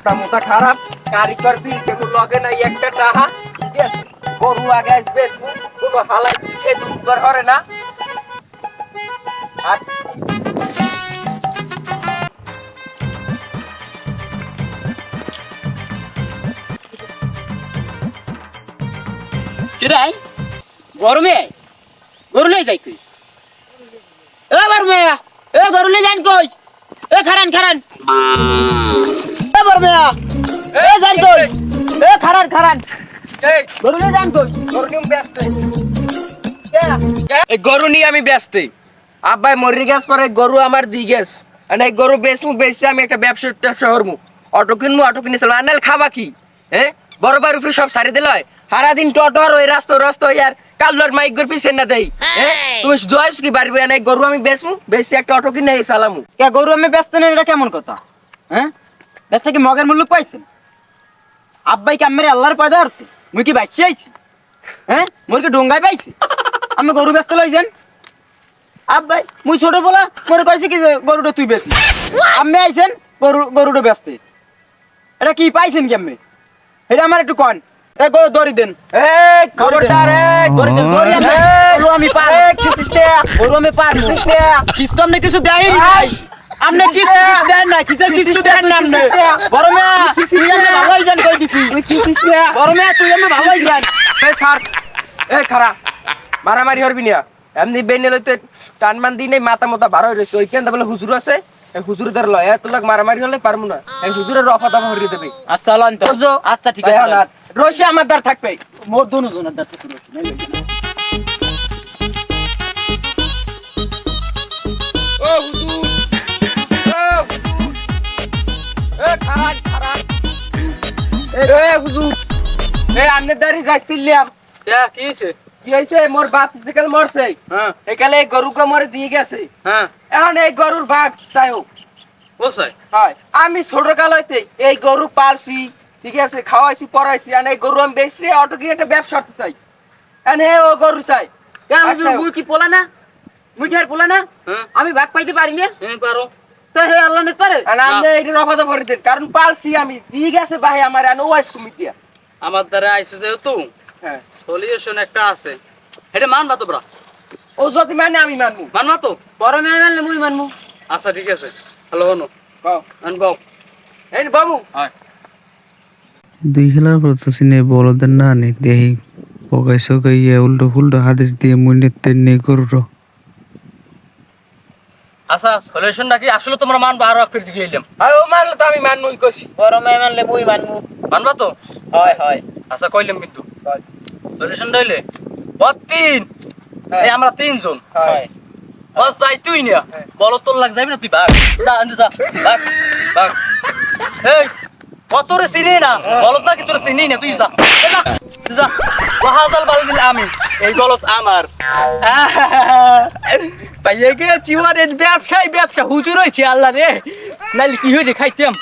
মাথা মুথা খারাপ কারিগর বিল কেউ লগে নাই একটা টাহা ঠিক আছে গরু আগে আসবে কোনো হালাই দিকে দুবার হরে না আর কিরাই গরমে গরু লই যাই কই এ বরমে এ গরু লই যান কই এ খারান খারান এ বরমে এ যান কই এ খারান খারান এই গরু লই যান কই গরু নিয়ে ব্যস্ত এই গরু নিয়ে আমি ব্যস্ত আব্বাই মরি গেছ পরে গরু আমার দি গেছ আর এই গরু বেচছি আমি একটা ব্যবসা হরমু অটো কিনে চলো আনাল খাবা কি হ্যাঁ বড় বড় উপরে সব সারি দিল সারাদিন টোটর ওই রাস্তা ইয়ার কাল্লোর মাইক গর পিছে না দেই তুমি জয়স কি বাড়বে না গরু আমি বেচছি একটা অটো কিনে চালামু কে গরু আমি ব্যস্ত নেই এটা কেমন কথা হ্যাঁ ব্যস্ত কি মগের মূল্য পাইছেন আব্বাই কি আম্মের আল্লাহর পয়দা আছে মুই কি বাইছি আইছি হ্যাঁ মোর কি ডোঙ্গাই পাইছি আমি গরু ব্যস্ত লই যান আব্বাই মুই ছোট বলা মোরে কইছি কি যে গরুটা তুই বেচি আম্মে আইছেন গরুটা ব্যস্ত এটা কি পাইছেন কি আম্মে এটা আমার একটু কন এ গরু দড়ি দেন এই খবরদার দড়ি দেন দড়ি গরু আমি পার গরু আমি পার কিস্ত আমনে কিছু দেয়নি ভাই আমনে কিস্ত দেন না কিস্ত দেন না আমনে বড় মে তুই আমি ভালোই জান কই দিছি বড় মে তুই আমি ভালোই জান এই ছাড় এই খারা মারামারি হরবি না এমনি বেনে লইতে টানমান দিনে মাথা মাথা বার হয়ে রয়েছে ওইখান বলে হুজুর আছে এই হুজুর ধর লয় এত লোক মারামারি হলে পারবো না এই হুজুরের রফা দফা হরিয়ে দেবে আচ্ছা লান তো আচ্ছা ঠিক আছে রশি আমার দ্বার থাকবে মোর দোনো জনের দাঁত শুরু ও হুজুর এ খারা এ হুজুর এই আমনে দাঁড়ি যাইছিলাম কি হইছে কি হইছে মোর বাপ যেকাল মরছে হ্যাঁ একালে এই গরুকে মরে দিয়ে গেছে হ্যাঁ এখন এই গরুর ভাগ চাইও বসাই হয় আমি ছোট কাল হইতে এই গরু পালছি ঠিক আছে খাওয়াইছি পড়াইছি আর এই গরু আমি বেচছি অটো কি একটা ব্যবসা করতে চাই এনে ও গরু চাই মুই কি পোলা না মুই কি আর পোলা না আমি ভাগ পাইতে পারি না পারো তো হে আল্লাহ নে পারে আর আমি এটা রফাদা ভরে দেন কারণ পালছি আমি দিয়ে গেছে ভাই আমার আর ওয়াইস কমিটিয়া আমার দ্বারা আইসে যেহেতু হ্যাঁ সলিউশন একটা আছে এটা মানবা তো ব্রা ও যদি মানে আমি মানবো মানবা তো বড় মেয়ে মানলে মুই মানমু আচ্ছা ঠিক আছে হ্যালো হনো বাও আনবাও এই বাবু হয় দুই খেলার প্রত্যাশী নেই বলদের না নেই দেহি পকাই সকাইয়া উল্টো ফুল্টো হাদিস দিয়ে মুন্ডিতে নেই গরুর আচ্ছা সলিউশনটা কি আসলে তোমরা মানবা আর এক ফিরছি গেলাম আর ও মানলে তো আমি মানবই কইছি বড় মেয়ে মানলে মুই মানমু মানবা তো হয় হয় আচ্ছা কইলাম কিন্তু সলিউশন হইলে তিন এই আমরা তিনজন হয় বস যাই তুই না বলো তোর লাগ যাবি না তুই ভাগ যা আনতে যা ভাগ ভাগ এই কতরে চিনি না বলত না কি তোর চিনি না তুই যা যা যা ওয়াহাজাল বালদিল আমি এই বলত আমার পাইয়ে গেছি ওরে ব্যবসা হুজুর হইছে আল্লাহ রে নাইলে কি হইছে খাইতাম